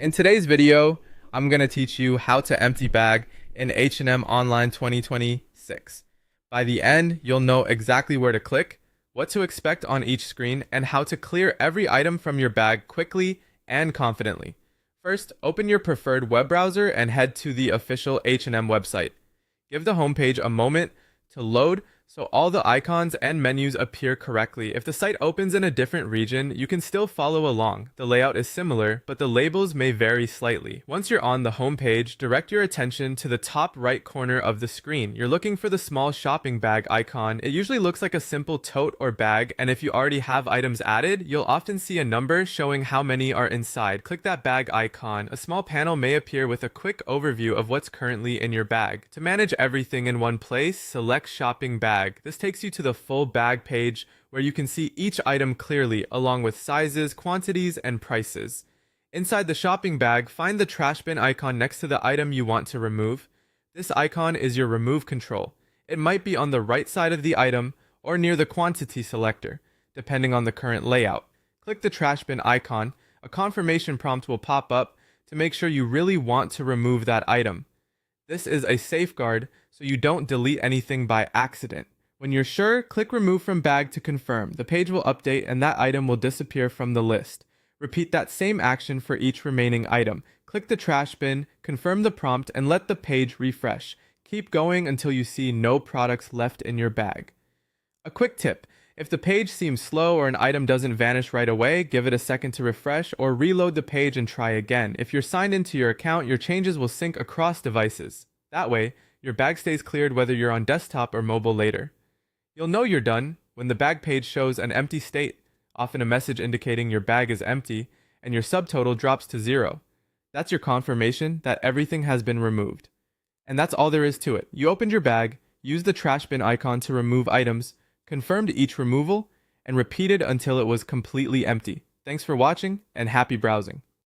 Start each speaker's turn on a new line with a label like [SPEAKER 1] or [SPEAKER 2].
[SPEAKER 1] In today's video, I'm going to teach you how to empty bag in H&M Online 2026. By the end, you'll know exactly where to click, what to expect on each screen, and how to clear every item from your bag quickly and confidently. First, open your preferred web browser and head to the official H&M website. Give the homepage a moment to load so all the icons and menus appear correctly. If the site opens in a different region, you can still follow along. The layout is similar, but the labels may vary slightly. Once you're on the home page, direct your attention to the top right corner of the screen. You're looking for the small shopping bag icon. It usually looks like a simple tote or bag, and if you already have items added, you'll often see a number showing how many are inside. Click that bag icon. A small panel may appear with a quick overview of what's currently in your bag. To manage everything in one place, select shopping bag. This takes you to the full bag page where you can see each item clearly along with sizes, quantities, and prices. Inside the shopping bag, find the trash bin icon next to the item you want to remove. This icon is your remove control. It might be on the right side of the item or near the quantity selector, depending on the current layout. Click the trash bin icon. A confirmation prompt will pop up to make sure you really want to remove that item. This is a safeguard so you don't delete anything by accident. When you're sure, click Remove from Bag to confirm. The page will update and that item will disappear from the list. Repeat that same action for each remaining item. Click the trash bin, confirm the prompt, and let the page refresh. Keep going until you see no products left in your bag. A quick tip: if the page seems slow or an item doesn't vanish right away, give it a second to refresh or reload the page and try again. If you're signed into your account, your changes will sync across devices. That way, your bag stays cleared whether you're on desktop or mobile later. You'll know you're done when the bag page shows an empty state, often a message indicating your bag is empty, and your subtotal drops to 0. That's your confirmation that everything has been removed. And that's all there is to it. You opened your bag, used the trash bin icon to remove items, confirmed each removal, and repeated until it was completely empty. Thanks for watching, and happy browsing.